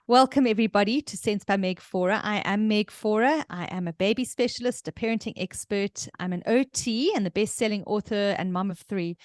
Welcome, everybody, to Sense by Meg Faure. I am Meg Faure. I am a baby specialist, a parenting expert. I'm an OT and the best-selling author and mom of three.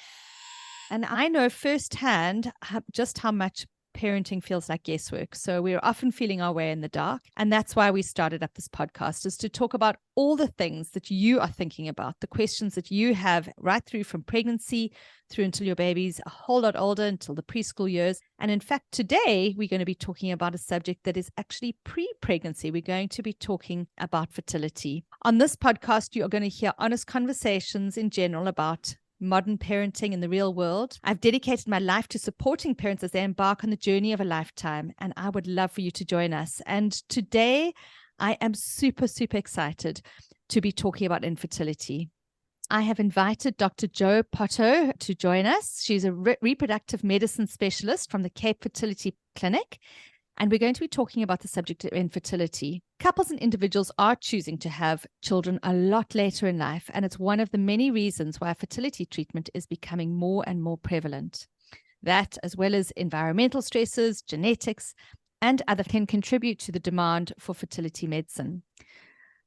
And I know firsthand just how much parenting feels like guesswork. So we're often feeling our way in the dark. And that's why we started up this podcast, is to talk about all the things that you are thinking about, the questions that you have right through from pregnancy through until your baby's a whole lot older, until the preschool years. And in fact, today we're going to be talking about a subject that is actually pre-pregnancy. We're going to be talking about fertility. On this podcast, you are going to hear honest conversations in general about modern parenting in the real world. I've dedicated my life to supporting parents as they embark on the journey of a lifetime, and I would love for you to join us. And today, I am super, super excited to be talking about infertility. I have invited Dr. Jo Pottow to join us. She's a reproductive medicine specialist from the Cape Fertility Clinic, and we're going to be talking about the subject of infertility. Couples and individuals are choosing to have children a lot later in life, and it's one of the many reasons why fertility treatment is becoming more and more prevalent. That, as well as environmental stresses, genetics, and other, can contribute to the demand for fertility medicine.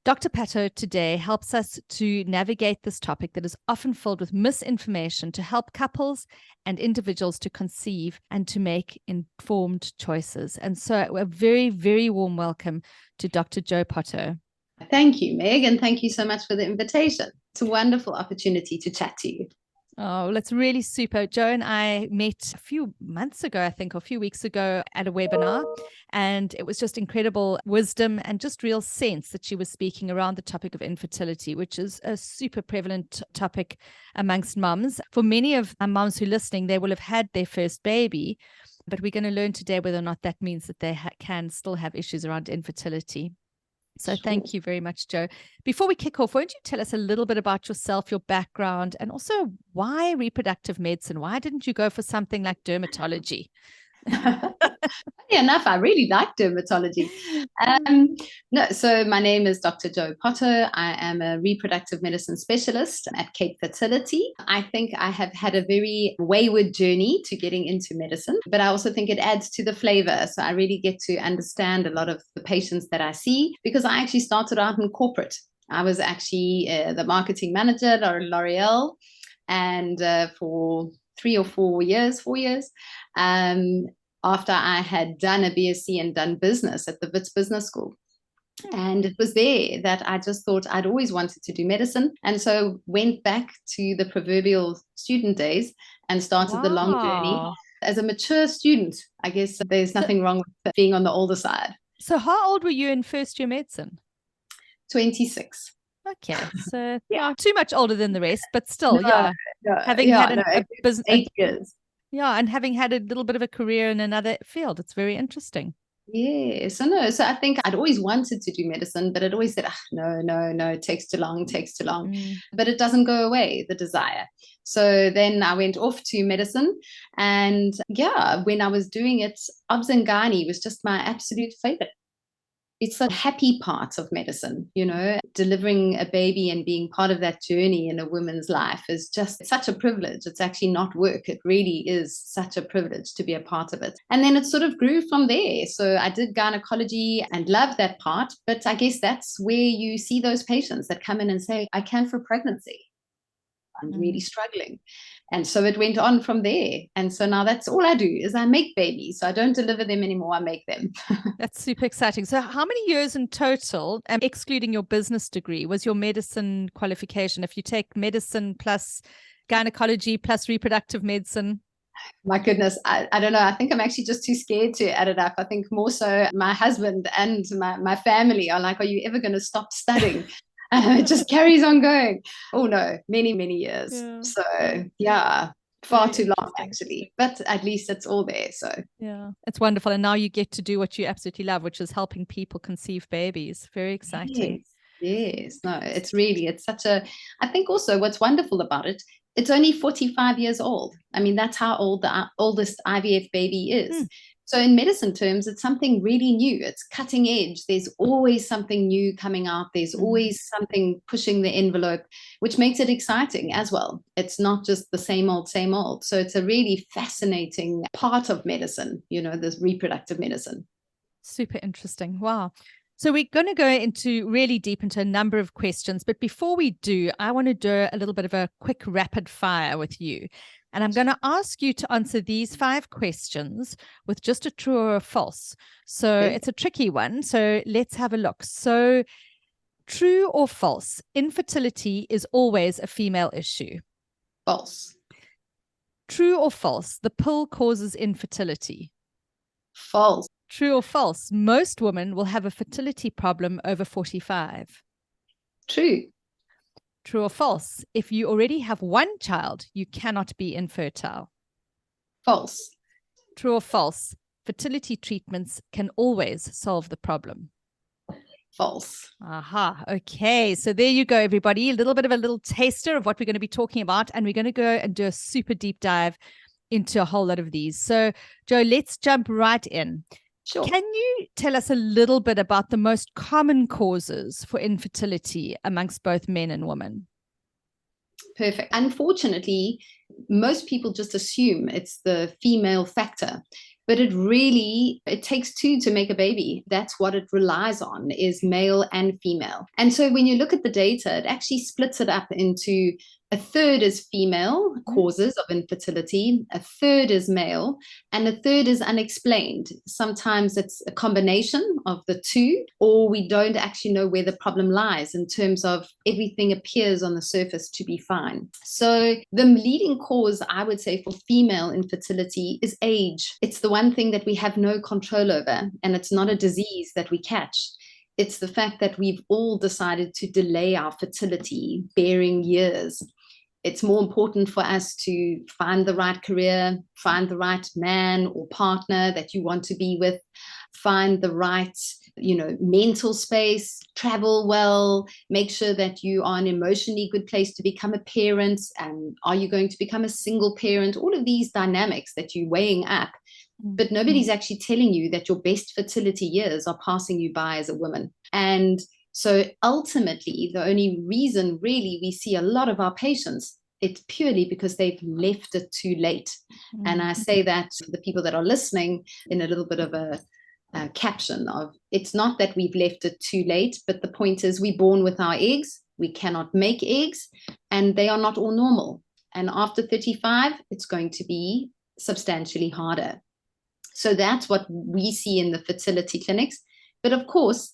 Dr. Pottow today helps us to navigate this topic that is often filled with misinformation to help couples and individuals to conceive and to make informed choices. And so a very, very warm welcome to Dr. Jo Pottow. Thank you, Meg, and thank you so much for the invitation. It's a wonderful opportunity to chat to you. Oh, well, it's really super. Jo and I met a few months ago, I think, or a few weeks ago at a webinar, and it was just incredible wisdom and just real sense that she was speaking around the topic of infertility, which is a super prevalent topic amongst mums. For many of our mums who are listening, they will have had their first baby, but we're going to learn today whether or not that means that they can still have issues around infertility. So thank you very much, Jo. Before we kick off, won't you tell us a little bit about yourself, your background, and also why reproductive medicine? Why didn't you go for something like dermatology? Funny enough, I really like dermatology. So my name is Dr. Jo Pottow. I am a reproductive medicine specialist at Cape Fertility. I think I have had a very wayward journey to getting into medicine, but I also think it adds to the flavor. So I really get to understand a lot of the patients that I see, because I actually started out in corporate. I was actually the marketing manager at L'Oreal, and for 4 years, after I had done a BSc and done business at the Wits Business School. And it was there that I just thought I'd always wanted to do medicine. And so went back to the proverbial student days and started the long journey. As a mature student, I guess there's nothing wrong with being on the older side. So how old were you in first year medicine? 26. Okay, so not too much older than the rest, but still, having had a business 8 years. Yeah, and having had a little bit of a career in another field, it's very interesting. Yeah, so I think I'd always wanted to do medicine, but I'd always said, no, it takes too long. But it doesn't go away, the desire. So then I went off to medicine, and when I was doing it, obs and gynae was just my absolute favorite. It's a happy part of medicine, delivering a baby and being part of that journey in a woman's life is just such a privilege. It's actually not work. It really is such a privilege to be a part of it. And then it sort of grew from there. So I did gynecology and loved that part. But I guess that's where you see those patients that come in and say, I came for pregnancy. I'm really struggling. And so it went on from there. And so now that's all I do is I make babies. So I don't deliver them anymore. I make them. That's super exciting. So how many years in total, excluding your business degree, was your medicine qualification? If you take medicine plus gynecology plus reproductive medicine? My goodness, I don't know. I think I'm actually just too scared to add it up. I think more so my husband and my family are like, are you ever going to stop studying? It just carries on going. Oh no, many, many years. Yeah. So far too long actually, but at least it's all there. So it's wonderful. And now you get to do what you absolutely love, which is helping people conceive babies. Very exciting. Yes. No, it's such I think also what's wonderful about it, it's only 45 years old. I mean, that's how old the oldest IVF baby is. So in medicine terms, it's something really new. It's cutting edge. There's always something new coming out. There's always something pushing the envelope, which makes it exciting as well. It's not just the same old, same old. So it's a really fascinating part of medicine, this reproductive medicine. Super interesting. Wow. So we're going to go into really deep into a number of questions. But before we do, I want to do a little bit of a quick rapid fire with you. And I'm going to ask you to answer these 5 questions with just a true or a false. So it's a tricky one. So let's have a look. So true or false, infertility is always a female issue? False. True or false, the pill causes infertility? False. True or false, most women will have a fertility problem over 45? True. True or false, if you already have one child, you cannot be infertile? False. True or false, fertility treatments can always solve the problem? False. Aha. Okay. So there you go, everybody. A little bit of a little taster of what we're going to be talking about. And we're going to go and do a super deep dive into a whole lot of these. So, Jo, let's jump right in. Sure. Can you tell us a little bit about the most common causes for infertility amongst both men and women? Perfect. Unfortunately, most people just assume it's the female factor. But it takes 2 to make a baby. That's what it relies on, is male and female. And so when you look at the data, it actually splits it up into a third is female causes of infertility, a third is male, and a third is unexplained. Sometimes it's a combination of the 2, or we don't actually know where the problem lies in terms of everything appears on the surface to be fine. So the leading cause, I would say, for female infertility is age. It's the one thing that we have no control over, and it's not a disease that we catch. It's the fact that we've all decided to delay our fertility, bearing years. It's more important for us to find the right career, find the right man or partner that you want to be with, find the right, mental space, travel well, make sure that you are an emotionally good place to become a parent. And are you going to become a single parent? All of these dynamics that you're weighing up. But nobody's actually telling you that your best fertility years are passing you by as a woman. And so ultimately, the only reason really we see a lot of our patients, it's purely because they've left it too late. And I say that to the people that are listening in a little bit of a caption of, it's not that we've left it too late, but the point is we're born with our eggs. We cannot make eggs, and they are not all normal. And after 35, it's going to be substantially harder. So that's what we see in the fertility clinics. But of course,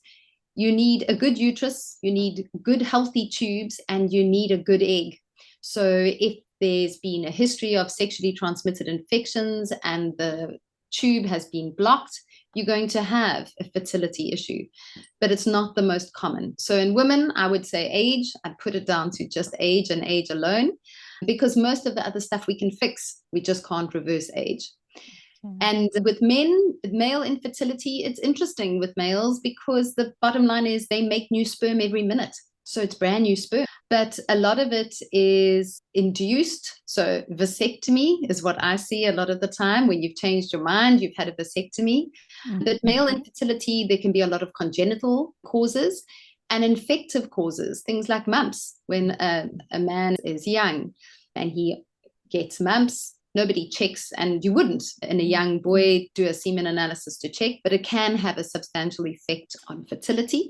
you need a good uterus, you need good healthy tubes, and you need a good egg. So if there's been a history of sexually transmitted infections and the tube has been blocked, you're going to have a fertility issue, but it's not the most common. So in women, I would say age. I'd put it down to just age and age alone, because most of the other stuff we can fix. We just can't reverse age. And with men, male infertility, it's interesting with males because the bottom line is they make new sperm every minute. So it's brand new sperm. But a lot of it is induced. So vasectomy is what I see a lot of the time. When you've changed your mind, you've had a vasectomy. But male infertility, there can be a lot of congenital causes and infective causes, things like mumps. When a man is young and he gets mumps, nobody checks, and you wouldn't in a young boy do a semen analysis to check, but it can have a substantial effect on fertility.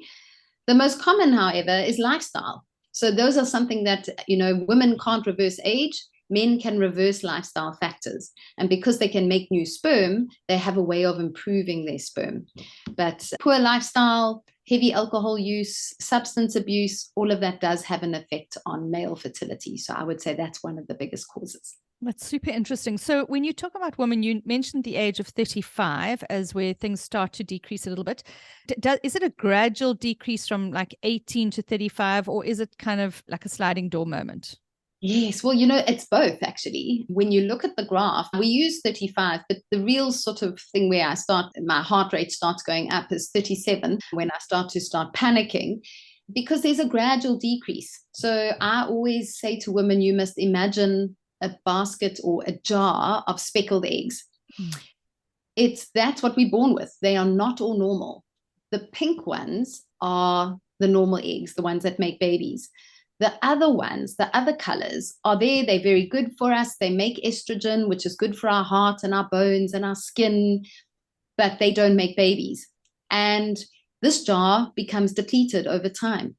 The most common, however, is lifestyle. So those are something that, women can't reverse age, men can reverse lifestyle factors. And because they can make new sperm, they have a way of improving their sperm. But poor lifestyle, heavy alcohol use, substance abuse, all of that does have an effect on male fertility. So I would say that's one of the biggest causes. That's super interesting. So when you talk about women, you mentioned the age of 35 as where things start to decrease a little bit. Is it a gradual decrease from like 18 to 35, or is it kind of like a sliding door moment? Yes, well, it's both actually. When you look at the graph, we use 35, but the real sort of thing where my heart rate starts going up is 37, when I start panicking, because there's a gradual decrease. So I always say to women, you must imagine a basket or a jar of speckled eggs. That's what we're born with. They are not all normal. The pink ones are the normal eggs, the ones that make babies. The other ones, the other colors are there. They're very good for us. They make estrogen, which is good for our heart and our bones and our skin, but they don't make babies. and this jar becomes depleted over time.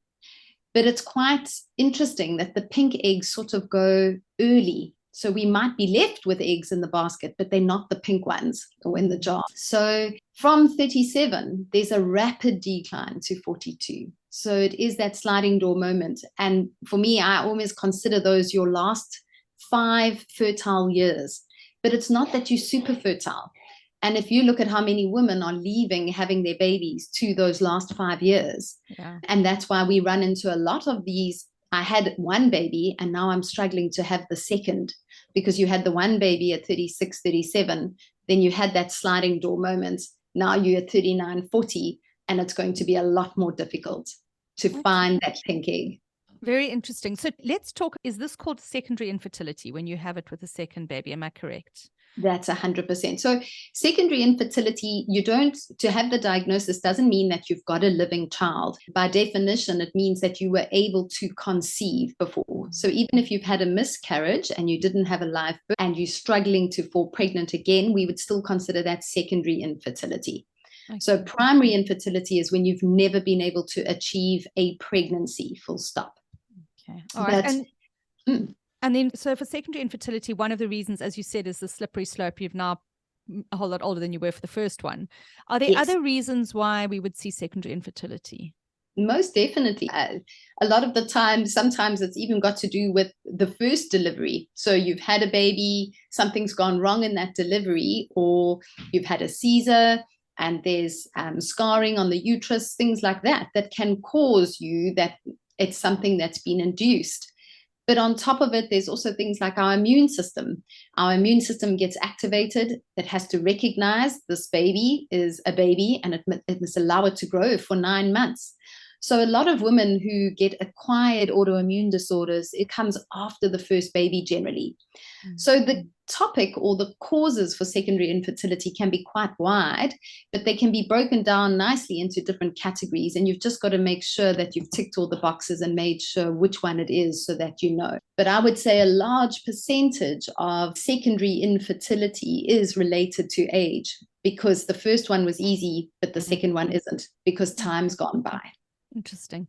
But it's quite interesting that the pink eggs sort of go early. So we might be left with eggs in the basket, but they're not the pink ones or in the jar. So from 37, there's a rapid decline to 42. So it is that sliding door moment. And for me, I almost consider those your last 5 fertile years. But it's not that you're super fertile. And if you look at how many women are leaving having their babies to those last 5 years, and that's why we run into a lot of these. I had one baby and now I'm struggling to have the second, because you had the one baby at 36, 37, then you had that sliding door moment. Now you're at 39, 40, and it's going to be a lot more difficult to find that pink egg. Very interesting. So let's talk, is this called secondary infertility when you have it with a second baby? Am I correct? That's 100%. So secondary infertility, to have the diagnosis doesn't mean that you've got a living child. By definition, it means that you were able to conceive before. So even if you've had a miscarriage and you didn't have a live birth and you're struggling to fall pregnant again, we would still consider that secondary infertility. Okay. So primary infertility is when you've never been able to achieve a pregnancy, full stop. Okay. All right. And then, so for secondary infertility, one of the reasons, as you said, is the slippery slope. You've now a whole lot older than you were for the first one. Are there other reasons why we would see secondary infertility? Most definitely. A lot of the time, sometimes it's even got to do with the first delivery. So you've had a baby, something's gone wrong in that delivery, or you've had a Caesar and there's scarring on the uterus, things like that, that can cause you that it's something that's been induced. But on top of it, there's also things like our immune system. Our immune system gets activated. It has to recognize this baby is a baby, and it must allow it to grow for 9 months. So a lot of women who get acquired autoimmune disorders, it comes after the first baby generally. So the topic or the causes for secondary infertility can be quite wide, but they can be broken down nicely into different categories. And you've just got to make sure that you've ticked all the boxes and made sure which one it is so that you know. But I would say a large percentage of secondary infertility is related to age, because the first one was easy, but the second one isn't, because time's gone by. Interesting.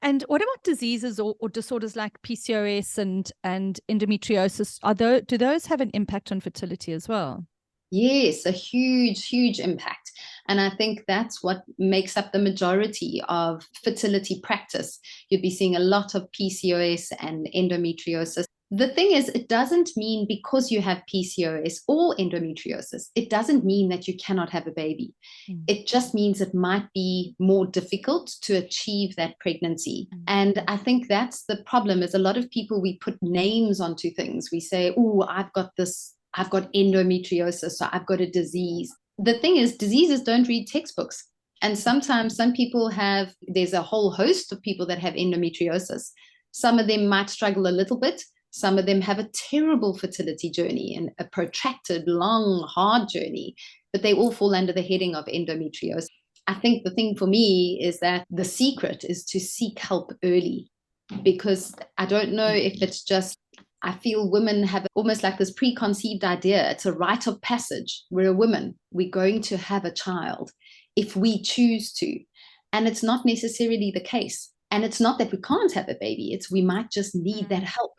And what about diseases or disorders like PCOS and endometriosis? Do those have an impact on fertility as well? Yes, a huge, huge impact. And I think that's what makes up the majority of fertility practice. You'd be seeing a lot of PCOS and endometriosis. The thing is, it doesn't mean because you have PCOS or endometriosis, it doesn't mean that you cannot have a baby. It just means it might be more difficult to achieve that pregnancy. And I think that's the problem, is a lot of people, we put names onto things. We say, oh, I've got endometriosis, so I've got a disease. The thing is, diseases don't read textbooks. And sometimes some people there's a whole host of people that have endometriosis. Some of them might struggle a little bit. Some of them have a terrible fertility journey and a protracted, long, hard journey, but they all fall under the heading of endometriosis. I think the thing for me is that the secret is to seek help early, because I don't know if it's just, I feel women have almost like this preconceived idea. It's a rite of passage. We're a woman. We're going to have a child if we choose to. And it's not necessarily the case. And it's not that we can't have a baby. It's we might just need that help.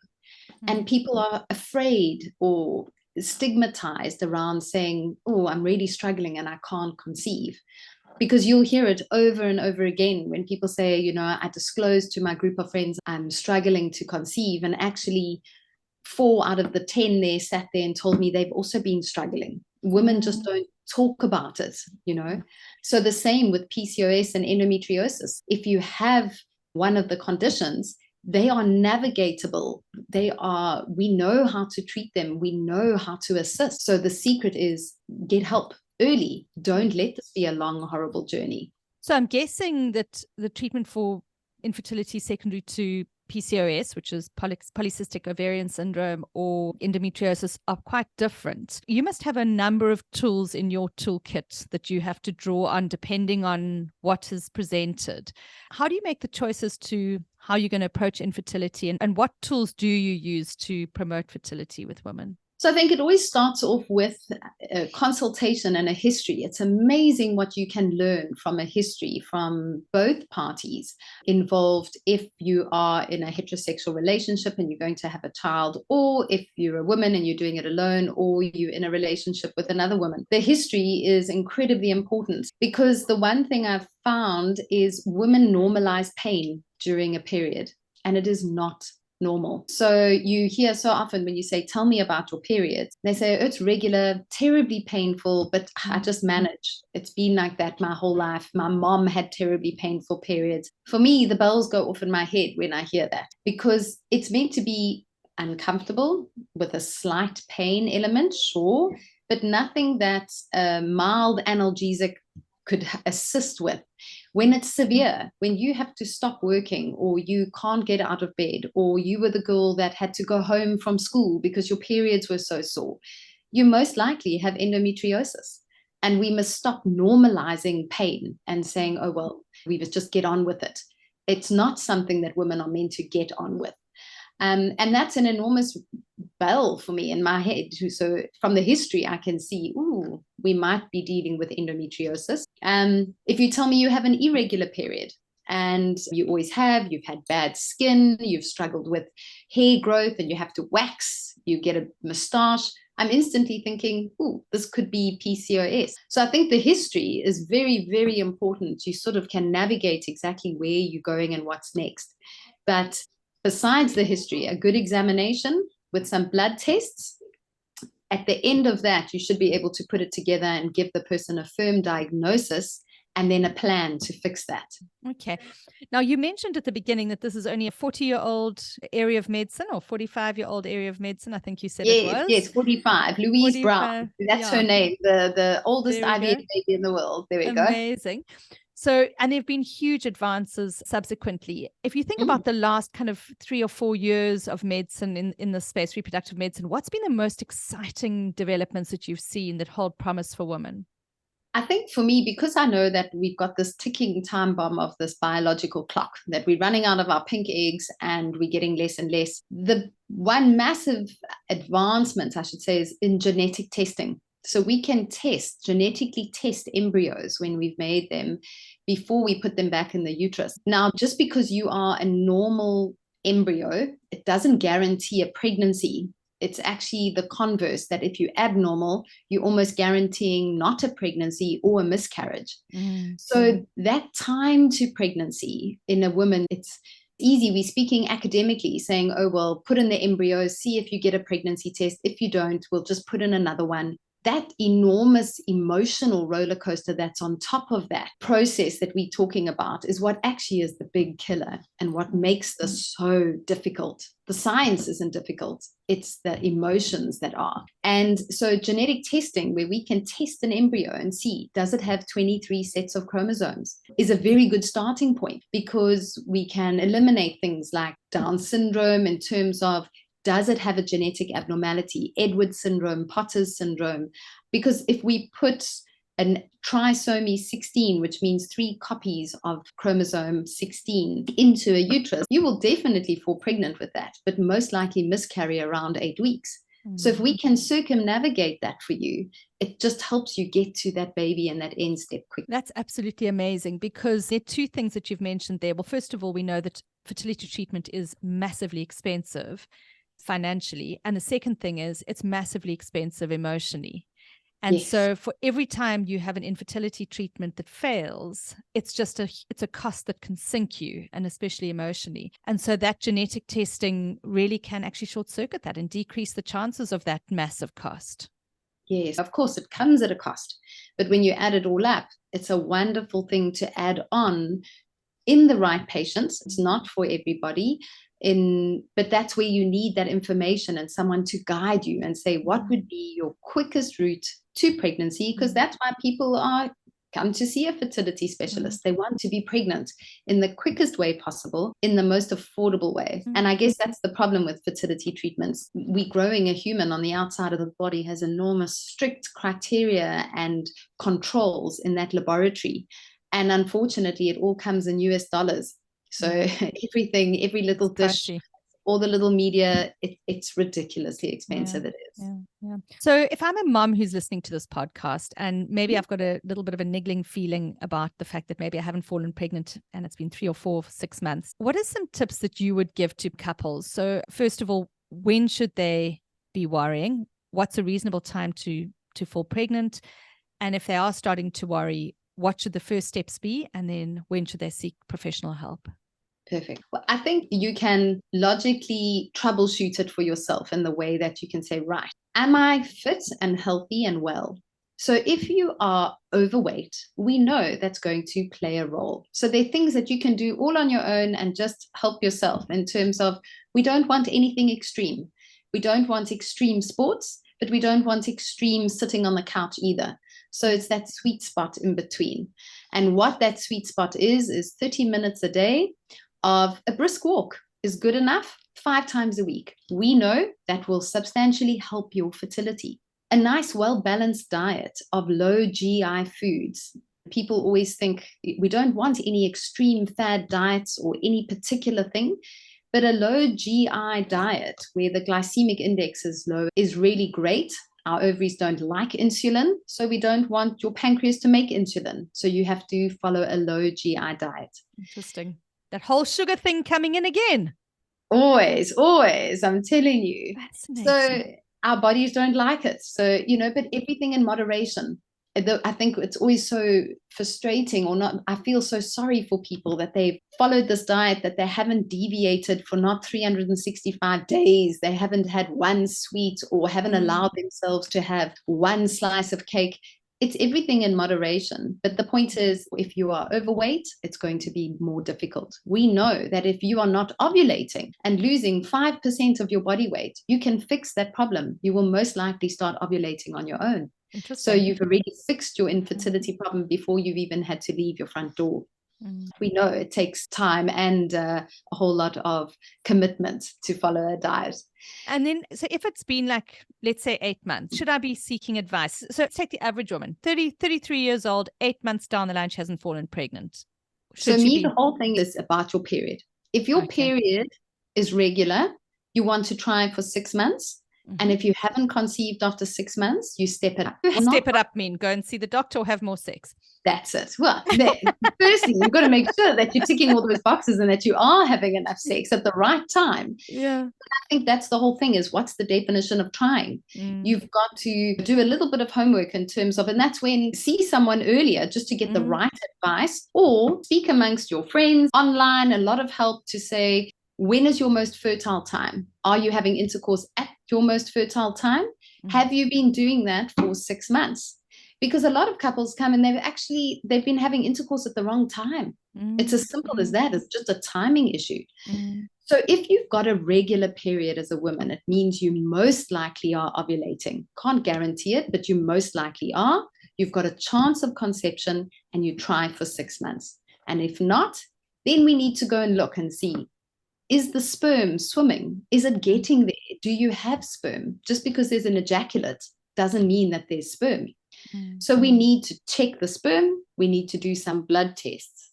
And people are afraid or stigmatized around saying, oh, I'm really struggling and I can't conceive. Because you'll hear it over and over again when people say, you know, I disclosed to my group of friends I'm struggling to conceive. And actually 4 out of the 10 there sat there and told me they've also been struggling. Women just don't talk about it, you know. So the same with PCOS and endometriosis. If you have one of the conditions, they are navigatable. We know how to treat them. We know how to assist. So the secret is get help early. Don't let this be a long, horrible journey. So I'm guessing that the treatment for infertility secondary to PCOS, which is polycystic ovarian syndrome, or endometriosis, are quite different. You must have a number of tools in your toolkit that you have to draw on depending on what is presented. How do you make the choices to how you're going to approach infertility, and what tools do you use to promote fertility with women? So I think it always starts off with a consultation and a history. It's amazing what you can learn from a history from both parties involved, if you are in a heterosexual relationship and you're going to have a child, or if you're a woman and you're doing it alone, or you're in a relationship with another woman. The history is incredibly important, because the one thing I've found is women normalize pain during a period, and it is not normal. So you hear so often when you say, tell me about your period, they say, oh, it's regular, terribly painful, but I just manage. It's been like that my whole life. My mom had terribly painful periods. For me, the bells go off in my head when I hear that, because it's meant to be uncomfortable with a slight pain element, sure, but nothing that a mild analgesic could assist with. When it's severe, when you have to stop working, or you can't get out of bed, or you were the girl that had to go home from school because your periods were so sore, you most likely have endometriosis. And we must stop normalizing pain and saying, oh, well, we must just get on with it. It's not something that women are meant to get on with. And that's an enormous bell for me in my head. So from the history, I can see, ooh, we might be dealing with endometriosis. If you tell me you have an irregular period, and you always have, you've had bad skin, you've struggled with hair growth and you have to wax, you get a moustache, I'm instantly thinking, ooh, this could be PCOS. So I think the history is very, very important. You sort of can navigate exactly where you're going and what's next. But besides the history, a good examination with some blood tests, at the end of that, you should be able to put it together and give the person a firm diagnosis and then a plan to fix that. Okay. Now, you mentioned at the beginning that this is only a 40-year-old area of medicine, or 45-year-old area of medicine. I think you said it was. Yes, 45. Louise 45, Brown. That's her name, the oldest IVF baby in the world. There we go. Amazing. So, and there have been huge advances subsequently. If you think about the last kind of 3 or 4 years of medicine in the space, reproductive medicine, what's been the most exciting developments that you've seen that hold promise for women? I think for me, because I know that we've got this ticking time bomb of this biological clock, that we're running out of our pink eggs and we're getting less and less. The one massive advancement, I should say, is in genetic testing. So we can genetically test embryos when we've made them before we put them back in the uterus. Now, just because you are a normal embryo, it doesn't guarantee a pregnancy. It's actually the converse, that if you're abnormal, you're almost guaranteeing not a pregnancy or a miscarriage. So that time to pregnancy in a woman, it's easy. We're speaking academically, saying, oh, well, put in the embryos, see if you get a pregnancy test. If you don't, we'll just put in another one. That enormous emotional roller coaster that's on top of that process that we're talking about is what actually is the big killer and what makes this so difficult. The science isn't difficult. It's the emotions that are. And so genetic testing, where we can test an embryo and see, does it have 23 sets of chromosomes, is a very good starting point, because we can eliminate things like Down syndrome in terms of, does it have a genetic abnormality, Edwards syndrome, Potter's syndrome? Because if we put a trisomy 16, which means 3 copies of chromosome 16 into a uterus, you will definitely fall pregnant with that, but most likely miscarry around 8 weeks. So if we can circumnavigate that for you, it just helps you get to that baby and that end step quickly. That's absolutely amazing, because there are 2 things that you've mentioned there. Well, first of all, we know that fertility treatment is massively expensive financially. And the second thing is it's massively expensive emotionally. And so for every time you have an infertility treatment that fails, it's a cost that can sink you, and especially emotionally. And so that genetic testing really can actually short circuit that and decrease the chances of that massive cost. Yes, of course, it comes at a cost. But when you add it all up, it's a wonderful thing to add on in the right patients. It's not for everybody. But that's where you need that information and someone to guide you and say, what would be your quickest route to pregnancy? Because that's why people come to see a fertility specialist. They want to be pregnant in the quickest way possible, in the most affordable way. And I guess that's the problem with fertility treatments. We growing a human on the outside of the body has enormous strict criteria and controls in that laboratory. And unfortunately, it all comes in US dollars. So everything, every little dish, all the little media, it's ridiculously expensive. It is. Yeah. So if I'm a mom who's listening to this podcast and maybe I've got a little bit of a niggling feeling about the fact that maybe I haven't fallen pregnant and it's been 3 or 4, 6 months, what are some tips that you would give to couples? So first of all, when should they be worrying? What's a reasonable time to fall pregnant? And if they are starting to worry, what should the first steps be? And then when should they seek professional help? Perfect. Well, I think you can logically troubleshoot it for yourself in the way that you can say, right, am I fit and healthy and well? So if you are overweight, we know that's going to play a role. So there are things that you can do all on your own and just help yourself in terms of, we don't want anything extreme. We don't want extreme sports, but we don't want extreme sitting on the couch either. So it's that sweet spot in between. And what that sweet spot is 30 minutes a day of a brisk walk is good enough 5 times a week. We know that will substantially help your fertility. A nice, well-balanced diet of low GI foods. People always think we don't want any extreme fad diets or any particular thing, but a low GI diet where the glycemic index is low is really great. Our ovaries don't like insulin, so we don't want your pancreas to make insulin. So you have to follow a low GI diet. Interesting. That whole sugar thing coming in again. Always, I'm telling you. So our bodies don't like it. So, but everything in moderation. I think it's always so frustrating or not. I feel so sorry for people that they've followed this diet, that they haven't deviated for not 365 days. They haven't had one sweet or haven't allowed themselves to have one slice of cake. It's everything in moderation. But the point is, if you are overweight, it's going to be more difficult. We know that if you are not ovulating and losing 5% of your body weight, you can fix that problem. You will most likely start ovulating on your own. So you've already fixed your infertility problem before you've even had to leave your front door. We know it takes time and a whole lot of commitment to follow a diet. And then, so if it's been like, let's say 8 months, should I be seeking advice? So let's take the average woman, 33 years old, 8 months down the line, she hasn't fallen pregnant. The whole thing is about your period. If your period is regular, you want to try for 6 months. And if you haven't conceived after 6 months, you step it up. Step it up mean go and see the doctor or have more sex? That's it. Well, firstly, you've got to make sure that you're ticking all those boxes and that you are having enough sex at the right time. Yeah. I think that's the whole thing is, what's the definition of trying? You've got to do a little bit of homework in terms of, and that's when see someone earlier just to get the right advice, or speak amongst your friends online, a lot of help to say, when is your most fertile time? Are you having intercourse at your most fertile time? Have you been doing that for 6 months? Because a lot of couples come and they've been having intercourse at the wrong time. It's as simple as that. It's just a timing issue. So if you've got a regular period as a woman, it means you most likely are ovulating. Can't guarantee it, but you most likely are. You've got a chance of conception and you try for 6 months. And if not, then we need to go and look and see, is the sperm swimming? Is it getting there? Do you have sperm? Just because there's an ejaculate doesn't mean that there's sperm. So we need to check the sperm. We need to do some blood tests.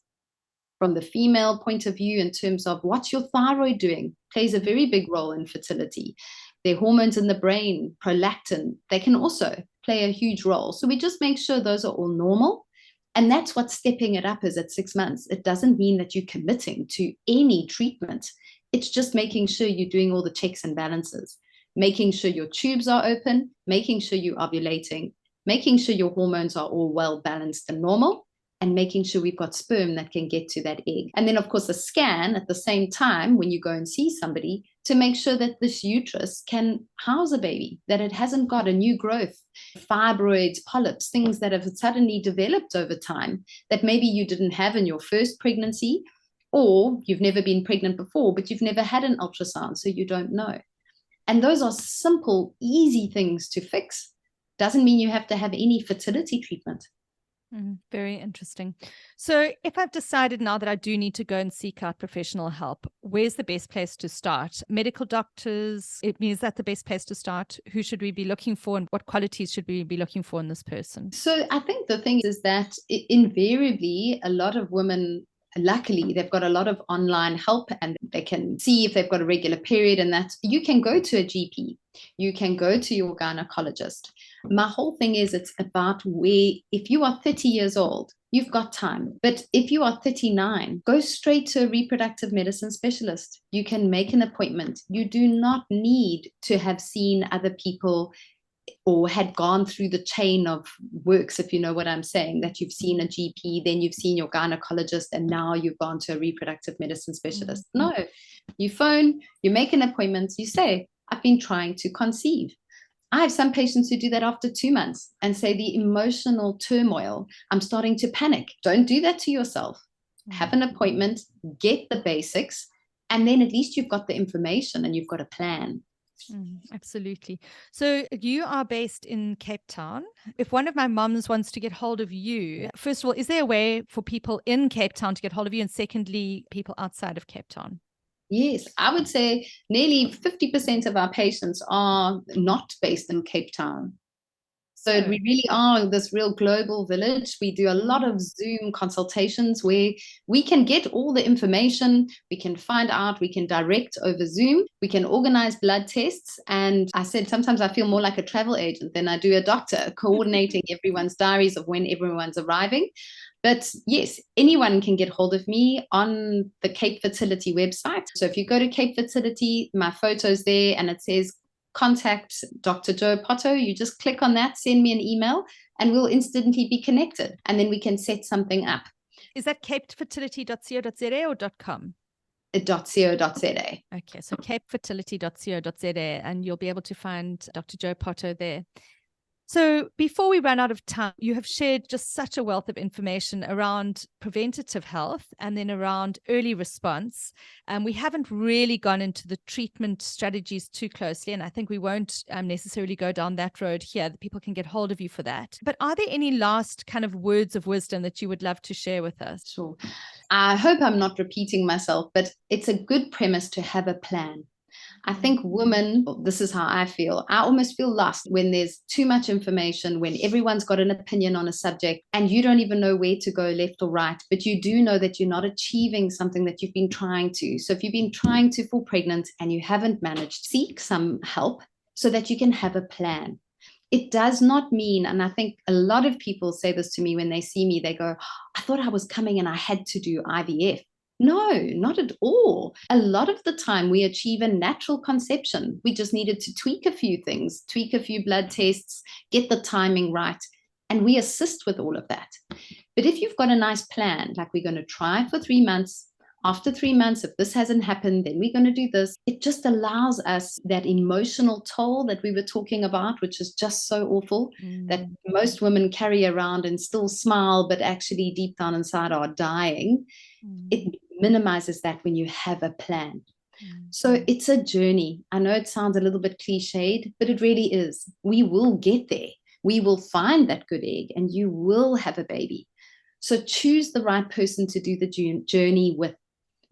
From the female point of view, in terms of what's your thyroid doing, plays a very big role in fertility. Their hormones in the brain, prolactin, they can also play a huge role. So we just make sure those are all normal. And that's what stepping it up is at 6 months. It doesn't mean that you're committing to any treatment. It's just making sure you're doing all the checks and balances, making sure your tubes are open, making sure you're ovulating, making sure your hormones are all well balanced and normal, and making sure we've got sperm that can get to that egg. And then, of course, a scan at the same time when you go and see somebody to make sure that this uterus can house a baby, that it hasn't got a new growth, fibroids, polyps, things that have suddenly developed over time that maybe you didn't have in your first pregnancy, or you've never been pregnant before, but you've never had an ultrasound, so you don't know. And those are simple, easy things to fix. Doesn't mean you have to have any fertility treatment. Very interesting. So if I've decided now that I do need to go and seek out professional help, where's the best place to start? Medical doctors, is that the best place to start? Who should we be looking for and what qualities should we be looking for in this person? So I think the thing is that invariably a lot of women, luckily, they've got a lot of online help and they can see if they've got a regular period, and that you can go to a GP. You can go to your gynecologist. My whole thing is it's about where, if you are 30 years old, you've got time. But if you are 39, go straight to a reproductive medicine specialist. You can make an appointment. You do not need to have seen other people or had gone through the chain of works, if you know what I'm saying, that you've seen a GP, then you've seen your gynecologist, and now you've gone to a reproductive medicine specialist. No, you phone, you make an appointment, you say, I've been trying to conceive. I have some patients who do that after 2 months and say the emotional turmoil, I'm starting to panic. Don't do that to yourself. Have an appointment, get the basics, and then at least you've got the information and you've got a plan. Absolutely. So you are based in Cape Town. If one of my mums wants to get hold of you, first of all, is there a way for people in Cape Town to get hold of you? And secondly, people outside of Cape Town? Yes, I would say nearly 50% of our patients are not based in Cape Town. So we really are this real global village. We do a lot of Zoom consultations where we can get all the information, we can find out, we can direct over Zoom, we can organize blood tests. And I said, sometimes I feel more like a travel agent than I do a doctor, coordinating everyone's diaries of when everyone's arriving. But yes, anyone can get hold of me on the Cape Fertility website. So if you go to Cape Fertility, my photo's there and it says contact Dr. Joe Pottow. You just click on that, send me an email, and we'll instantly be connected. And then we can set something up. Is that capefertility.co.za or .com? .co.za. Okay, so capefertility.co.za, and you'll be able to find Dr. Joe Pottow there. So before we run out of time, you have shared just such a wealth of information around preventative health and then around early response. We haven't really gone into the treatment strategies too closely, and I think we won't necessarily go down that road here. That people can get hold of you for that. But are there any last kind of words of wisdom that you would love to share with us? Sure. I hope I'm not repeating myself, but it's a good premise to have a plan. I think women, this is how I feel. I almost feel lost when there's too much information, when everyone's got an opinion on a subject and you don't even know where to go left or right, but you do know that you're not achieving something that you've been trying to. So if you've been trying to fall pregnant and you haven't managed, seek some help so that you can have a plan. It does not mean, and I think a lot of people say this to me when they see me, they go, I thought I was coming and I had to do IVF. No, not at all. A lot of the time we achieve a natural conception. We just needed to tweak a few things, tweak a few blood tests, get the timing right, and we assist with all of that. But if you've got a nice plan, like we're going to try for 3 months, after 3 months, if this hasn't happened, then we're going to do this. It just allows us that emotional toll that we were talking about, which is just so awful, that most women carry around and still smile, but actually deep down inside are dying. It minimizes that when you have a plan. So it's a journey. I know it sounds a little bit cliched, but it really is. We will get there. We will find that good egg and you will have a baby. So choose the right person to do the journey with.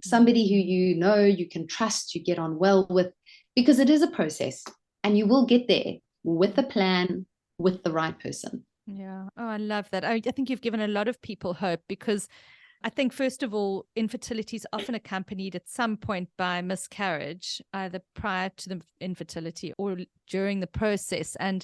Somebody who you know, you can trust, you get on well with, because it is a process and you will get there with a plan, with the right person. Yeah. Oh, I love that. I think you've given a lot of people hope, because I think, first of all, infertility is often accompanied at some point by miscarriage, either prior to the infertility or during the process. And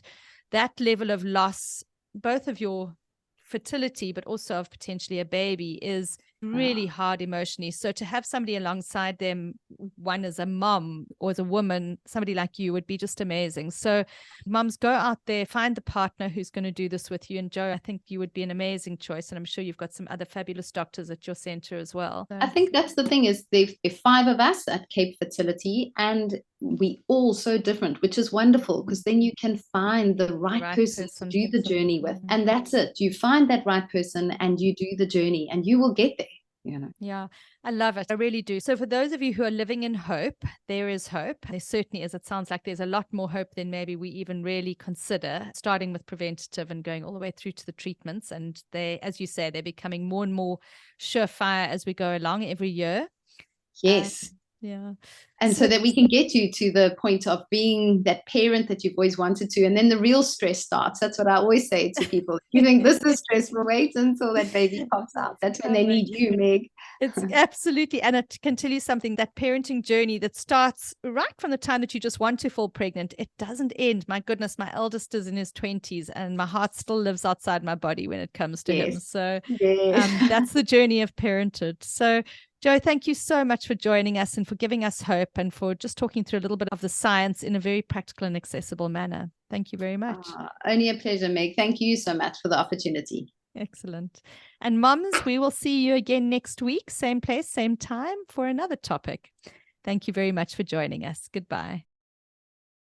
that level of loss, both of your fertility, but also of potentially a baby, is really hard emotionally. So to have somebody alongside them, one as a mom or as a woman, somebody like you, would be just amazing. So mums, go out there, find the partner who's going to do this with you. And Joe, I think you would be an amazing choice. And I'm sure you've got some other fabulous doctors at your center as well. I think that's the thing, is there's 5 of us at Cape Fertility and we all so different, which is wonderful, because then you can find the right person to do the journey with. And that's it. You find that right person and you do the journey and you will get there. You know? Yeah, I love it. I really do. So for those of you who are living in hope, there is hope. There certainly is. It sounds like there's a lot more hope than maybe we even really consider, starting with preventative and going all the way through to the treatments. And they, as you say, they're becoming more and more surefire as we go along every year. Yes. Yeah. And so that we can get you to the point of being that parent that you've always wanted to. And then the real stress starts. That's what I always say to people. You think this is stressful, wait until that baby pops out. That's when they need you, Meg. It's absolutely, and I can tell you something, that parenting journey that starts right from the time that you just want to fall pregnant, it doesn't end. My goodness, my eldest is in his 20s and my heart still lives outside my body when it comes to him. So that's the journey of parenthood. So Jo, thank you so much for joining us and for giving us hope and for just talking through a little bit of the science in a very practical and accessible manner. Thank you very much. Only a pleasure, Meg. Thank you so much for the opportunity. Excellent. And moms, we will see you again next week, same place, same time, for another topic. Thank you very much for joining us. Goodbye.